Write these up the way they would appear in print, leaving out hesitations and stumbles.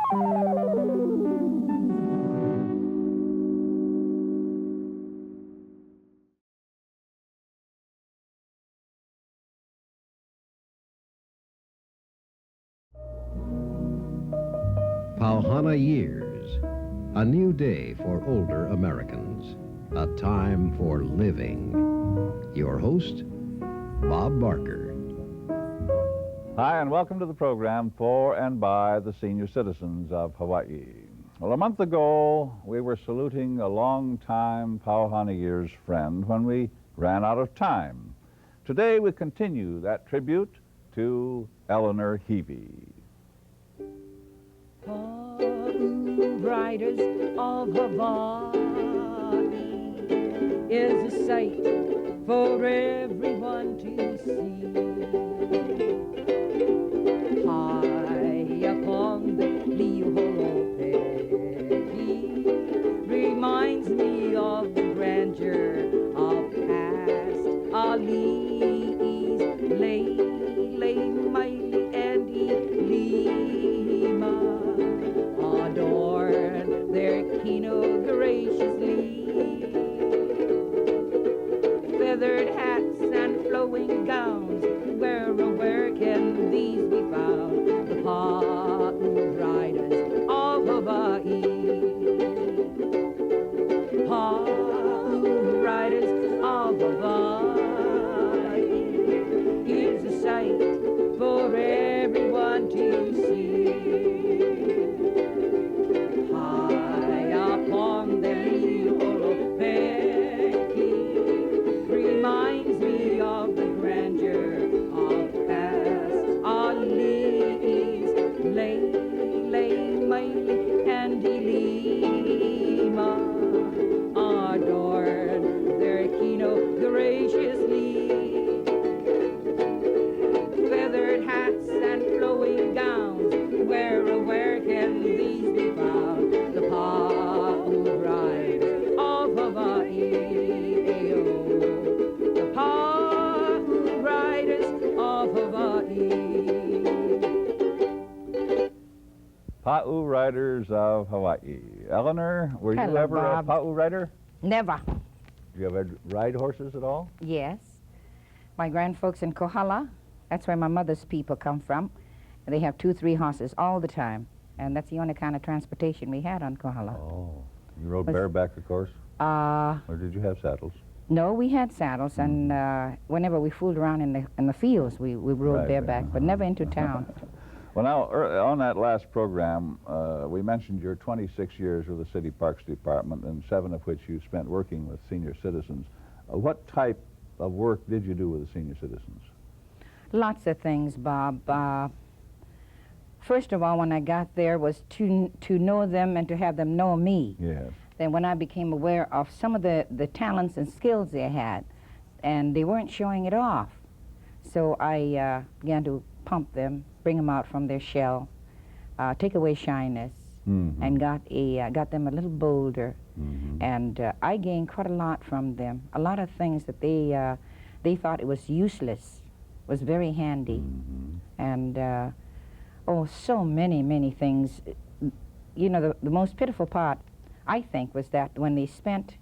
Pauhana Years, a new day for older Americans, a time for living. Your host, Bob Barker. Hi, and welcome to the program for and by the senior citizens of Hawaii. Well, a month ago, we were saluting a long-time Pauhana Years friend when we ran out of time. Today, we continue that tribute to Eleanor Heavey. Riders of Hawaii is a sight for everyone to see. High upon the Liholopehi reminds me of the grandeur of past Ali's Lele, Maili, and Ilima. Adorn their kino graciously, feathered hats and flowing gowns, where can these be found? The Pa'u riders of Hawaii. Pa'u riders of Hawaii is a sight for everyone to see. Reminds me of the grandeur of past Ali's Lele, Maili, and Ilima. Adorn their kino graciously, feathered hats and flowing gowns, where can these be found? The Pa'u riders of Hawaii. The Pa'u riders of Hawaii. Pa'u Riders of Hawaii. Eleanor, were you Hello, ever Bob. a Pa'u rider? Never. You ever ride horses at all? Yes. My grandfolks in Kohala, that's where my mother's people come from. And they have 2-3 horses all the time. And that's the only kind of transportation we had on Kohala. Oh. You rode bareback, of course? Or did you have saddles? No, we had saddles, and whenever we fooled around in the fields, we rode Right, bareback, right. but never into town. Well, now, on that last program, we mentioned your 26 years with the City Parks Department, and 7 of which you spent working with senior citizens. What type of work did you do with the senior citizens? Lots of things, Bob. First of all, when I got there was to know them and to have them know me. Yes. Then when I became aware of some of the talents and skills they had, and they weren't showing it off. So I began to pump them, bring them out from their shell, take away shyness, and got them a little bolder. And I gained quite a lot from them. A lot of things that they thought it was useless was very handy. And oh, so many things. You know, the most pitiful part, I think, was that when they spent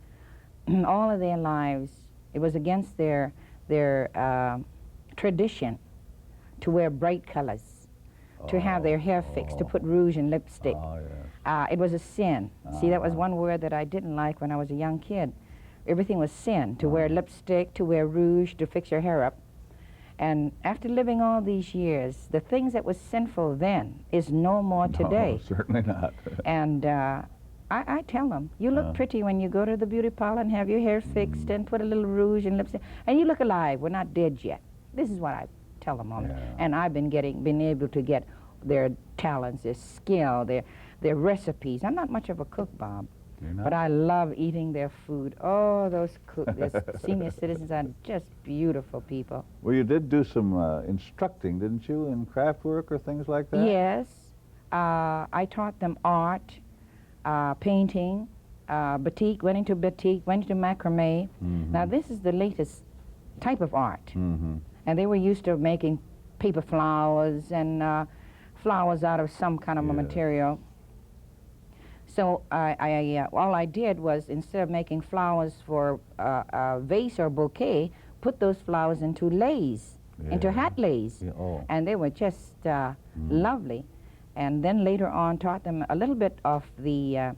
all of their lives, it was against their tradition to wear bright colors, to have their hair fixed, to put rouge and lipstick. Oh, yes. It was a sin. See, that was one word that I didn't like when I was a young kid. Everything was sin, to wear lipstick, to wear rouge, to fix your hair up. And after living all these years, the things that was sinful then is no more today. No, certainly not. And I tell them, you look pretty when you go to the beauty parlor and have your hair fixed and put a little rouge and lipstick, and you look alive. We're not dead yet. This is what I tell them on. And I've been able to get their talents, their skill, their recipes. I'm not much of a cook, Bob, but I love eating their food. Oh, those senior citizens are just beautiful people. Well, you did do some instructing, didn't you, in craft work or things like that? Yes. I taught them art, painting, batik, went into macrame. Now, this is the latest type of art. And they were used to making paper flowers and flowers out of some kind of a material. So all I did was, instead of making flowers for a vase or bouquet, put those flowers into lays, into hat lays. Yeah, oh. And they were just lovely. And then later on taught them a little bit of the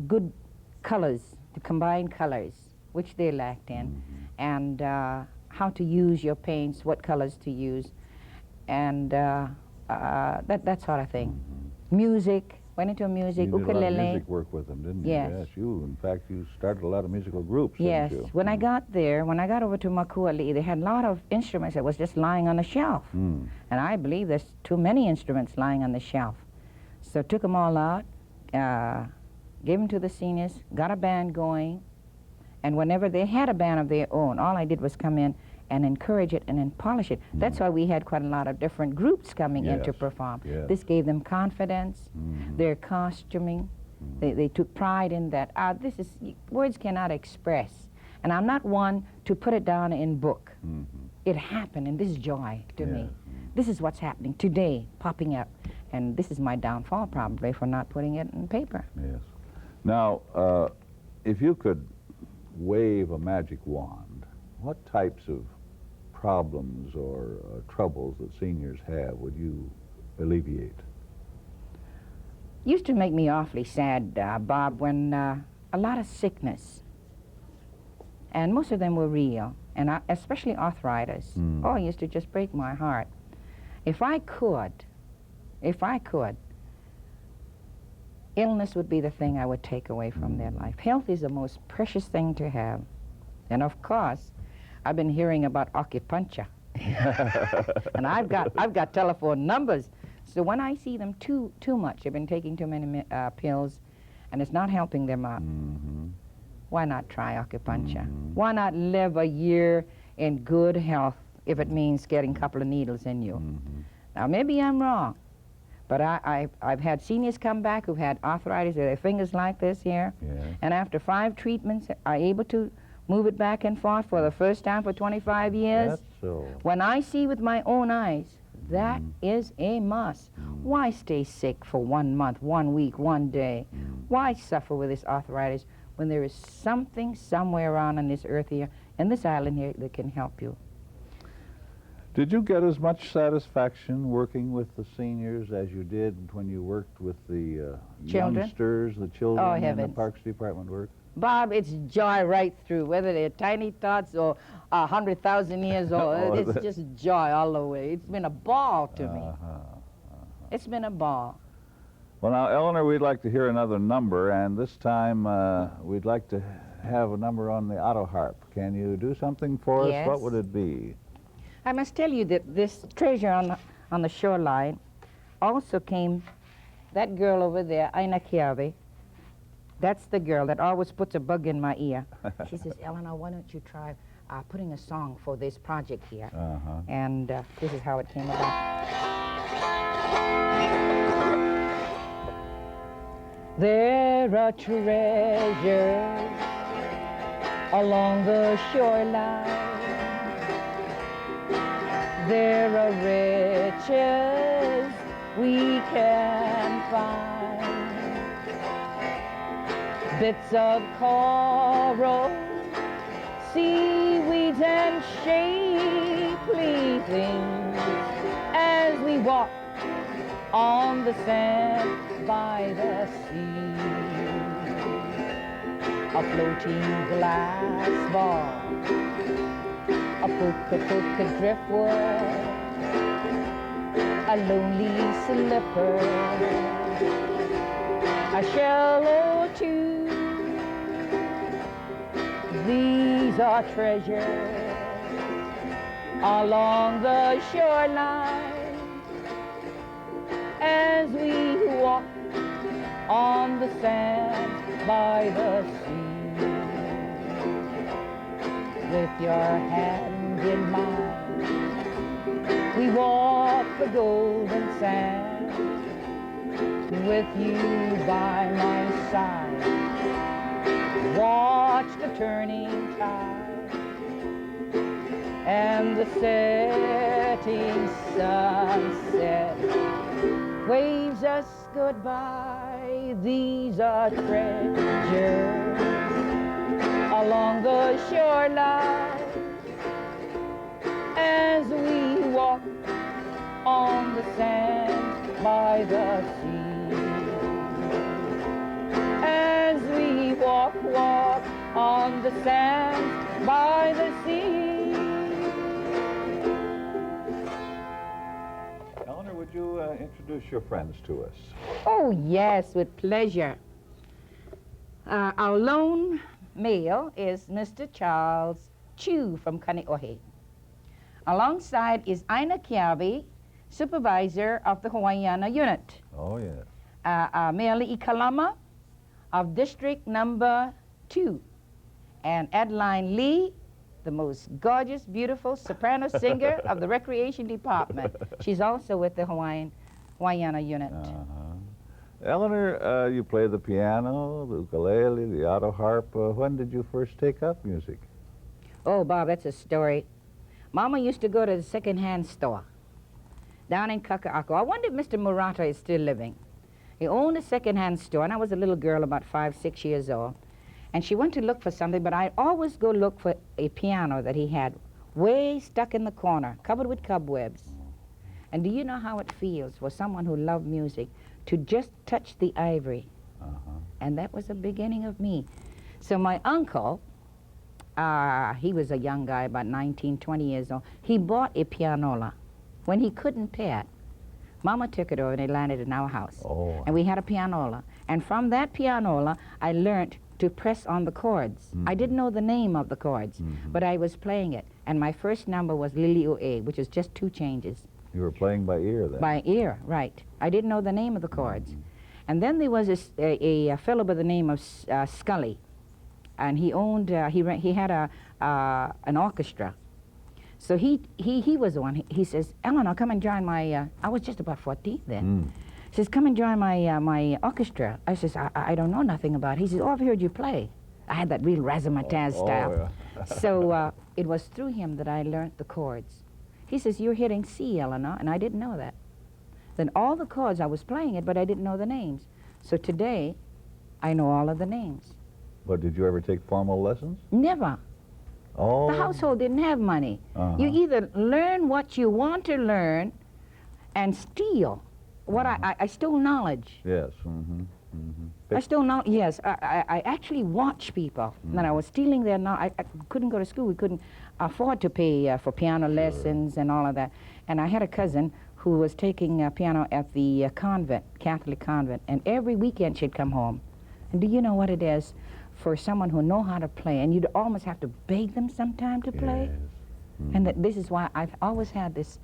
good colors, the combined colors, which they lacked in, and how to use your paints, what colors to use, and that sort of thing. Music, went into music, You did a lot of ukulele. music work with them, didn't you? Yes. Yes, in fact, you started a lot of musical groups, Yes. didn't you? When I got there, when I got over to Makuali, they had a lot of instruments that was just lying on the shelf. Mm. And I believe there's too many instruments lying on the shelf. So took them all out, gave them to the seniors, got a band going, and whenever they had a band of their own, all I did was come in and encourage it and then polish it. That's why we had quite a lot of different groups coming in to Yes, perform. yes. This gave them confidence, their costuming. They took pride in that. Words cannot express. And I'm not one to put it down in book. It happened, and this is joy to me. This is what's happening today, popping up. And this is my downfall probably for not putting it in paper. Yes. Now, if you could wave a magic wand, what types of problems or troubles that seniors have would you alleviate? Used to make me awfully sad, Bob, when a lot of sickness, and most of them were real, and especially arthritis. Oh, it used to just break my heart. If I could, illness would be the thing I would take away from their life. Health is the most precious thing to have. And of course, I've been hearing about acupuncture. And I've got telephone numbers. So when I see them too much, they've been taking too many pills, and it's not helping them out. Why not try acupuncture? Why not live a year in good health if it means getting a couple of needles in you? Now, maybe I'm wrong, but I've had seniors come back who've had arthritis with their fingers like this here, and after 5 treatments are able to move it back and forth for the first time for 25 years. That's so. When I see with my own eyes, that is a must. Why stay sick for 1 month, 1 week, 1 day? Why suffer with this arthritis when there is something somewhere around on this earth here, and this island here, that can help you? Did you get as much satisfaction working with the seniors as you did when you worked with the Children? youngsters, the children Oh, in the heavens. Parks Department work? Bob, it's joy right through, whether they're tiny tots or 100,000 years old. Oh, It's just joy all the way. It's been a ball to me. It's been a ball. Well, now, Eleanor, we'd like to hear another number, and this time we'd like to have a number on the auto harp. Can you do something for us? Yes. What would it be? I must tell you that this treasure on the shoreline also came, that girl over there, Aina Kiawe, that's the girl that always puts a bug in my ear. She says, Eleanor, why don't you try putting a song for this project here? And this is how it came about. There are treasures along the shoreline. There are riches we can find. Bits of coral, seaweeds and shapely things as we walk on the sand by the sea. A floating glass ball, a puka driftwood, a lonely slipper, a shell or two. These are treasures along the shoreline as we walk on the sand by the sea. With your hand in mine, we walk the golden sand. With you by my side, watch the turning tide and the setting sunset waves us goodbye. These are treasures along the shoreline as we walk on the sand by the sea. As we walk on the sand by the sea. Eleanor, would you introduce your friends to us? Oh, yes, with pleasure. Our lone male is Mr. Charles Chu from Kaneohe. Alongside is Ina Kiabi, supervisor of the Hawaiiana unit. Oh, yes. Mele Ikalama of District Number 2. And Adeline Lee, the most gorgeous, beautiful soprano singer of the Recreation Department. She's also with the Hawaiiana unit. Eleanor, you play the piano, the ukulele, the auto harp. When did you first take up music? Oh, Bob, that's a story. Mama used to go to the second-hand store down in Kaka'ako. I wonder if Mr. Murata is still living. He owned a second-hand store, and I was a little girl about 5, 6 years old. And she went to look for something, but I'd always go look for a piano that he had way stuck in the corner, covered with cobwebs. And do you know how it feels for someone who loved music to just touch the ivory? And that was the beginning of me. So my uncle, he was a young guy, about 19, 20 years old. He bought a pianola. When he couldn't pay it, Mama took it over and it landed in our house. Oh. And we had a pianola. And from that pianola, I learned to press on the chords. I didn't know the name of the chords, but I was playing it. And my first number was Lili O'A, which is just 2 changes. You were playing by ear then? By ear, right. I didn't know the name of the chords. And then there was a fellow by the name of Scully. And he owned, he had an orchestra. So he was the one. He says, Eleanor, come and join my, I was just about 14 then. He says, come and join my orchestra. I says, I don't know nothing about it. He says, oh, I've heard you play. I had that real razzmatazz style. Yeah. So it was through him that I learned the chords. He says, you're hitting C, Eleanor, and I didn't know that. Then all the chords, I was playing it, but I didn't know the names. So today, I know all of the names. But did you ever take formal lessons? Never. Oh. The household didn't have money. You either learn what you want to learn and steal. What I stole knowledge. Yes. I stole knowledge. Yes, I actually watched people. And I was stealing their knowledge. I couldn't go to school. We couldn't afford to pay for piano lessons and all of that. And I had a cousin who was taking piano at the convent, Catholic convent. And every weekend she'd come home. And do you know what it is for someone who know how to play? And you'd almost have to beg them sometime to play. Yes. And this is why I've always had this.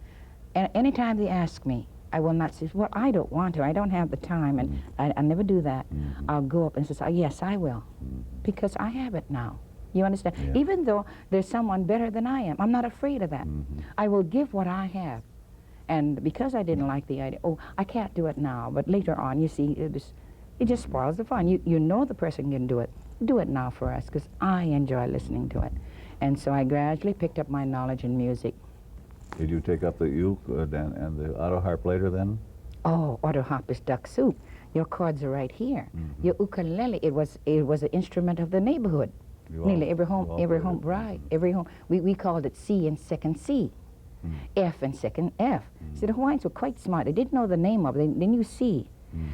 And anytime they ask me, I will not say, well, I don't want to. I don't have the time, and I never do that. I'll go up and say, oh, yes, I will, because I have it now. You understand? Yeah. Even though there's someone better than I am, I'm not afraid of that. I will give what I have. And because I didn't like the idea, oh, I can't do it now, but later on, you see, it just spoils the fun. You know the person can do it. Do it now for us, because I enjoy listening to it. And so I gradually picked up my knowledge in music. Did you take up the uke and the auto harp later then? Oh, auto harp is duck soup. Your chords are right here. Your ukulele, it was an instrument of the neighborhood. Nearly every home, right, every home. We called it C and second C, F and second F. So the Hawaiians were quite smart. They didn't know the name of it. They knew C.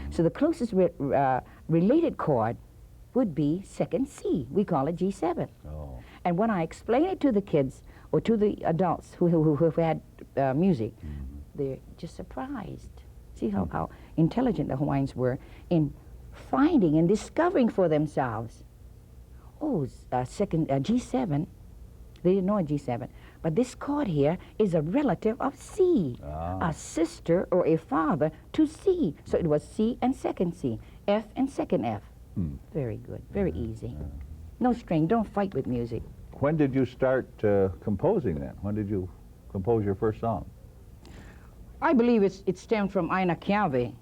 So the closest related chord would be second C. We call it G7. Oh. And when I explain it to the kids or to the adults who had music, they're just surprised. See how intelligent the Hawaiians were in finding and discovering for themselves. Oh, second G7. They didn't know a G7. But this chord here is a relative of C, a sister or a father to C. So it was C and second C, F and second F. Very good, very easy. No string, don't fight with music. When did you start composing then? When did you compose your first song? I believe it stemmed from Ina Kiawe.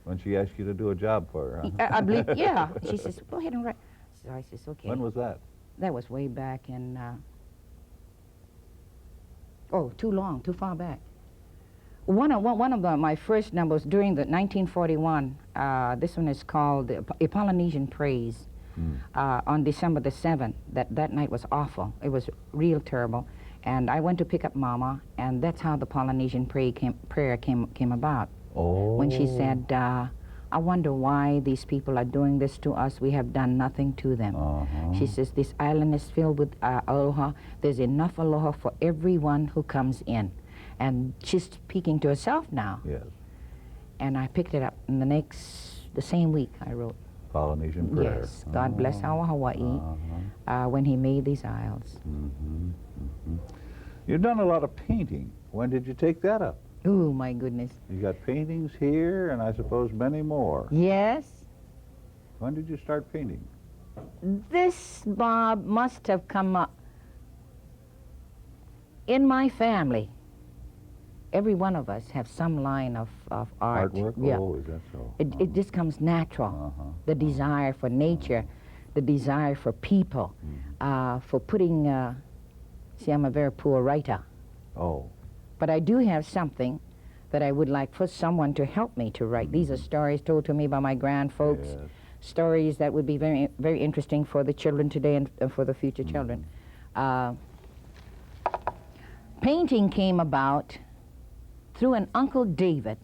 When she asked you to do a job for her, huh? I believe, yeah. She says, go ahead and write. So I says, okay. When was that? That was way back in, too far back. One of my first numbers during the 1941, this one is called A Polynesian Praise, on December the 7th. That night was awful. It was real terrible. And I went to pick up Mama, and that's how the Polynesian prayer came about. Oh. When she said, I wonder why these people are doing this to us. We have done nothing to them. She says, this island is filled with aloha. There's enough aloha for everyone who comes in. And she's speaking to herself now. Yes. And I picked it up, and the same week I wrote, Polynesian prayer. yes, God bless our Hawaii when he made these isles. You've done a lot of painting. When did you take that up? Oh, my goodness. You got paintings here, and I suppose many more. Yes, When did you start painting? this, Bob, must have come up in my family. Every one of us have some line of art. Artwork? Yeah. Oh, is that so? It just comes natural. The desire for nature, the desire for people, for putting, see, I'm a very poor writer, Oh. but I do have something that I would like for someone to help me to write. These are stories told to me by my grandfolks, Yes. stories that would be very, very interesting for the children today and for the future children. Painting came about through an Uncle David.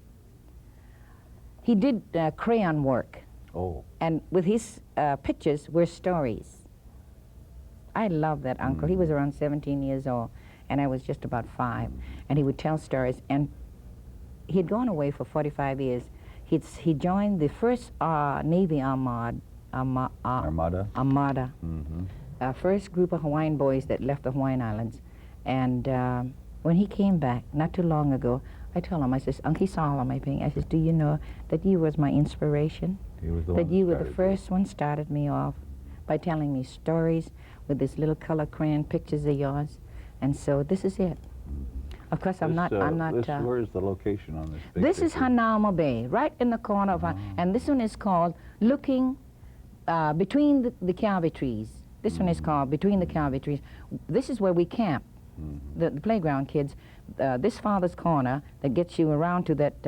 He did crayon work, Oh. and with his pictures were stories. I love that uncle. He was around 17 years old, and I was just about 5. And he would tell stories, and he'd gone away for 45 years. He joined the first Navy Armada, Armada? first group of Hawaiian boys that left the Hawaiian Islands. And when he came back, not too long ago, I told him, I says, Uncle, he saw all my painting. I says, do you know that you was my inspiration? He was the That one you were the started first one started me off by telling me stories with this little color crayon pictures of yours. And so this is it. Of course, I'm not. Where is the location on this big This is picture? Hanauma Bay, right in the corner of, and this one is called Looking Between the Kiawe Trees. This one is called Between the Kiawe Trees. This is where we camp, the playground kids. This Father's Corner that gets you around to that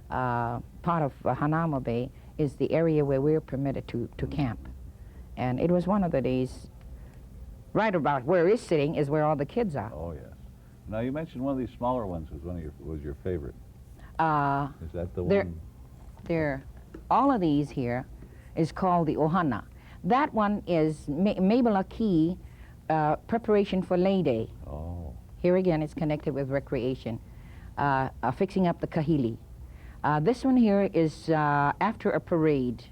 part of Hanauma Bay is the area where we're permitted to camp. And it was one of the days, right about where it's sitting is where all the kids are. Oh, yes. Now, you mentioned one of these smaller ones was your favorite. Is that the one? All of these here is called the Ohana. That one is Mabel Aki, preparation for Lay Day. Oh. Here again, it's connected with recreation, fixing up the kahili. This one here is after a parade.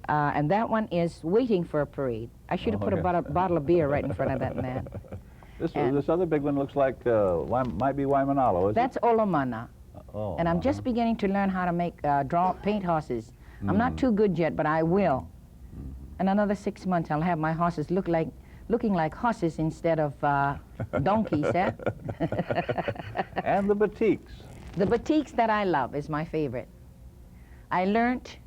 And that one is waiting for a parade. I should have put a bottle of beer right in front of that man. This other big one looks like might be Waimanalo, is That's Olomana. Oh, And I'm just beginning to learn how to make paint horses. I'm not too good yet, but I will. In another 6 months, I'll have my horses looking like horses instead of donkeys, eh? And the batiks. The batiks that I love is my favorite. I learned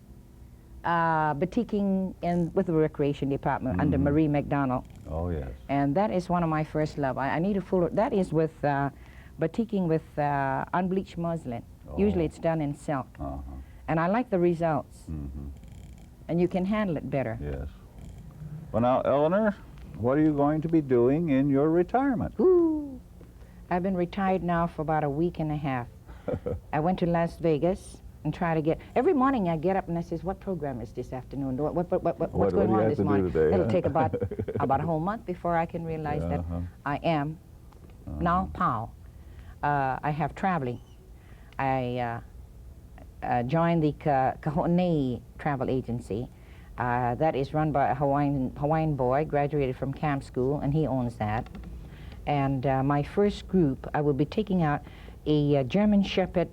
batiking with the recreation department under Marie McDonald. Oh, yes. And that is one of my first love. I need a full, that is with batiking with unbleached muslin. Usually it's done in silk. And I like the results. And you can handle it better. Yes. Well, now, Eleanor, what are you going to be doing in your retirement? Ooh, I've been retired now for about a week and a half. I went to Las Vegas and try to get, every morning I get up and I says, what program is this afternoon? What's going on this morning? Today, It'll take about a whole month before I can realize that I am now POW. I have traveling. I joined the Kahonei travel agency. That is run by a Hawaiian boy, graduated from camp school, and he owns that. And my first group, I will be taking out a German Shepherd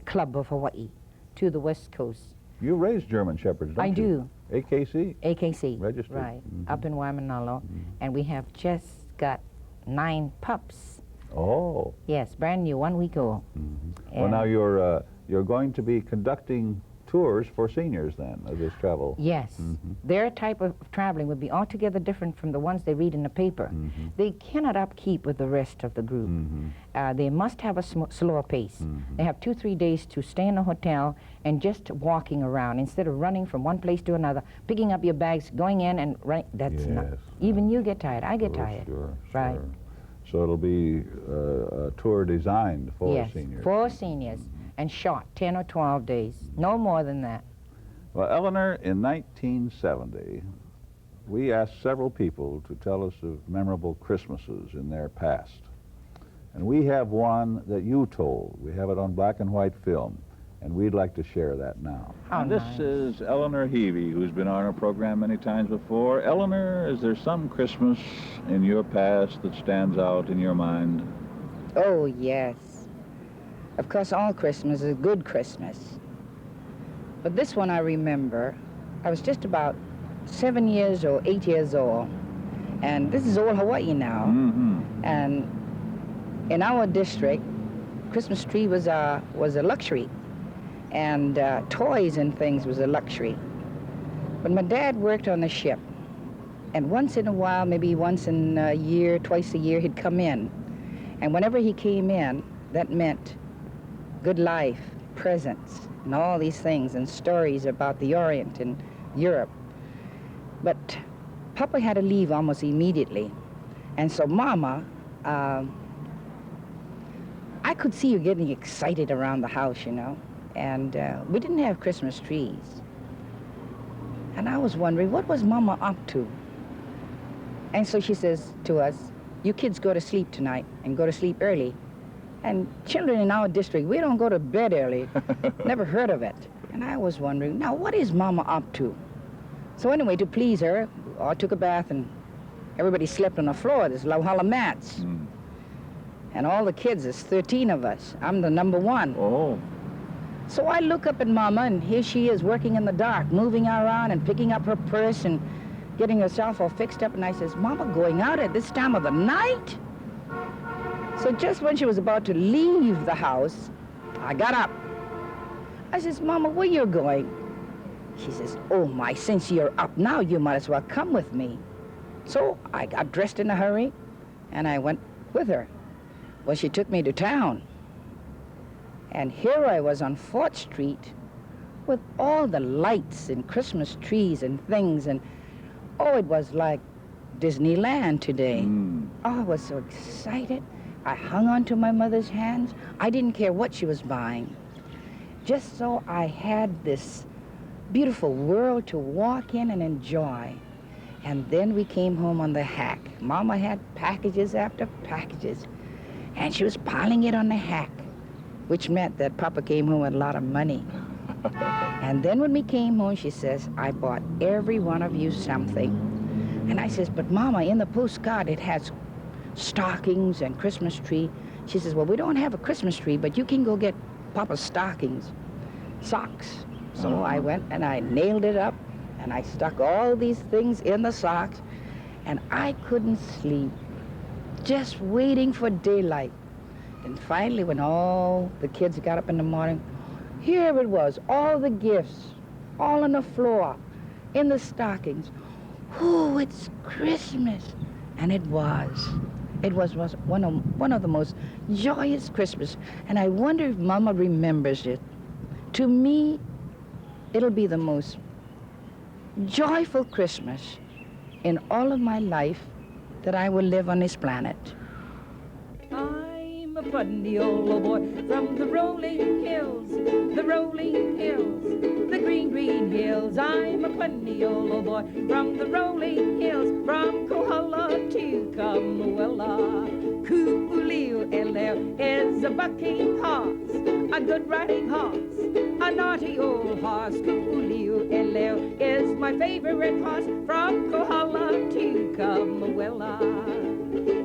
Club of Hawaii to the West Coast. You raise German Shepherds, don't you? I do. AKC? AKC. Registered. Right, up in Waimanalo. And we have just got 9 pups. Oh. Yes, brand new, 1 week old. Well, now you're going to be conducting tours for seniors then, of this travel. Yes. Their type of traveling would be altogether different from the ones they read in the paper. They cannot upkeep with the rest of the group. They must have a slower pace. They have 2-3 days to stay in a hotel and just walking around instead of running from one place to another, picking up your bags, going in and running. That's not. Even you get tired. I get tired. Sure. Right. So it'll be a tour designed for seniors. For seniors, and short, 10 or 12 days, no more than that. Well, Eleanor, in 1970, we asked several people to tell us of memorable Christmases in their past. And we have one that you told. We have it on black and white film, and we'd like to share that now. And this is Eleanor Heavey, who's been on our program many times before. Eleanor, is there some Christmas in your past that stands out in your mind? Oh, yes. Of course, all Christmas is a good Christmas. But this one I remember, I was just about 7 years or 8 years old, and this is old Hawaii now. And in our district, Christmas tree was a luxury, and toys and things was a luxury. But my dad worked on the ship, and once in a while, maybe once in a year, twice a year, he'd come in. And whenever he came in, that meant good life, presents, and all these things, and stories about the Orient and Europe. But Papa had to leave almost immediately. And so Mama, I could see her getting excited around the house, you know. And we didn't have Christmas trees. And I was wondering, what was Mama up to? And so she says to us, you kids go to sleep tonight and go to sleep early. And children in our district, we don't go to bed early. Never heard of it. And I was wondering, now what is Mama up to? So anyway, to please her, I took a bath and everybody slept on the floor. There's Lauhala mats. And all the kids, there's 13 of us. I'm the number one. Oh. So I look up at Mama, and here she is working in the dark, moving around and picking up her purse and getting herself all fixed up. And I says, Mama, going out at this time of the night? So just when she was about to leave the house, I got up. I says, Mama, where you going? She says, oh my, since you're up now, you might as well come with me. So I got dressed in a hurry, and I went with her. Well, she took me to town. And here I was on 4th Street with all the lights and Christmas trees and things, and oh, it was like Disneyland today. Oh, I was so excited. I hung on to my mother's hands. I didn't care what she was buying. Just so I had this beautiful world to walk in and enjoy. And then we came home on the hack. Mama had packages after packages, and she was piling it on the hack, which meant that Papa came home with a lot of money. And then when we came home, she says, I bought every one of you something. And I says, but Mama, in the postcard, it has stockings and Christmas tree. She says, well, we don't have a Christmas tree, but you can go get Papa's stockings, socks. So I went and I nailed it up, and I stuck all these things in the socks, and I couldn't sleep, just waiting for daylight. And finally, when all the kids got up in the morning, here it was, all the gifts, all on the floor, in the stockings. Oh, it's Christmas. And it was. It was one of the most joyous Christmas. And I wonder if Mama remembers it. To me, it'll be the most joyful Christmas in all of my life that I will live on this planet. I'm a funny old boy from the rolling hills, the rolling hills, the green, green hills. I'm a funny old boy from the rolling hills, from Kohala to Kamuela. Ku'uliu'eleo is a bucking horse, a good riding horse, a naughty old horse. Ku'uliu'eleo is my favorite horse, from Kohala to Kamuela.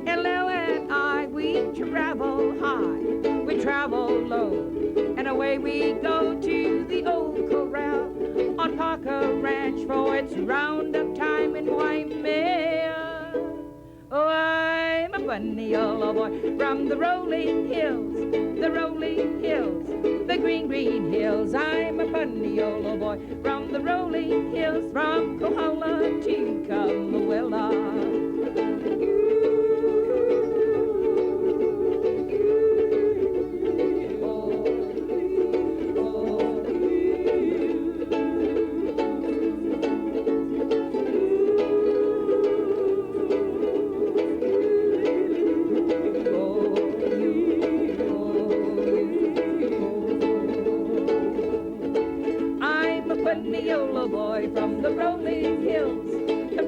Eleo and I, we travel high, we travel low, and away we go to the old corral on Parker Ranch for its roundup time in Waimea. Oh, I'm a bunny yellow boy. From the rolling hills, the green, green hills, I'm a bunny yellow boy. From the rolling hills, from Kohala to Kamawela. Yellow boy from the rolling hills, the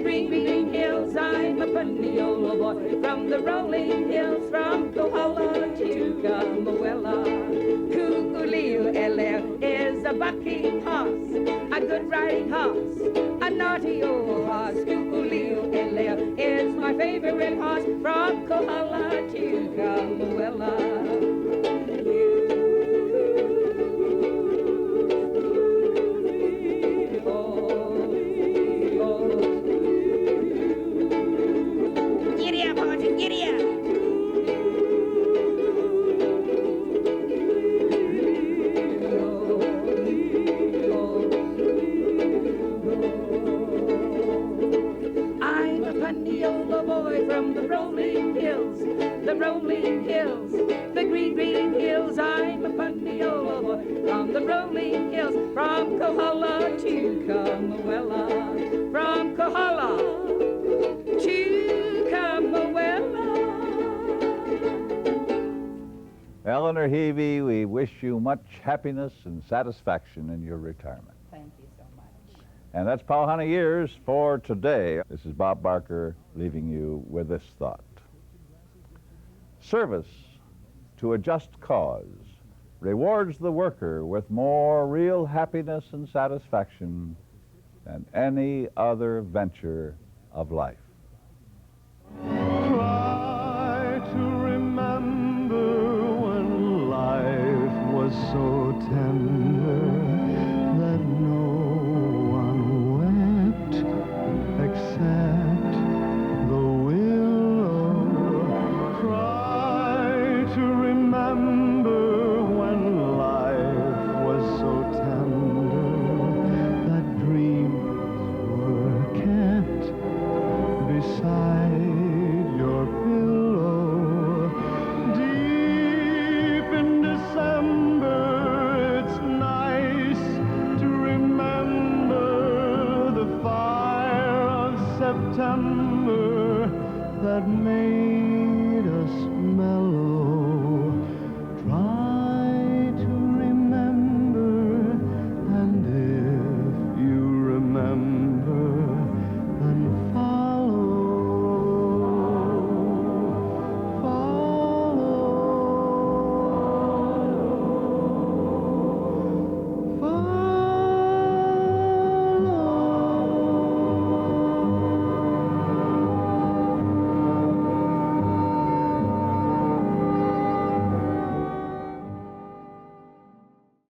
green, green hills. I'm a bunny yellow boy from the rolling hills, from Kohala to Kamawela. Kukuleo is a bucking horse, a good riding horse, a naughty old horse. Kukuleo is my favorite horse, from Kohala to Kamawela. From the rolling hills, the green, green hills. I'm a Puniola boy from the rolling hills, from Kohala to Kamawela, from Kohala to Kamawela. Eleanor Heavey, we wish you much happiness and satisfaction in your retirement. Thank you so much. And that's Powhatan Years for today. This is Bob Barker leaving you with this thought. Service to a just cause rewards the worker with more real happiness and satisfaction than any other venture of life. Try to remember when life was so tender.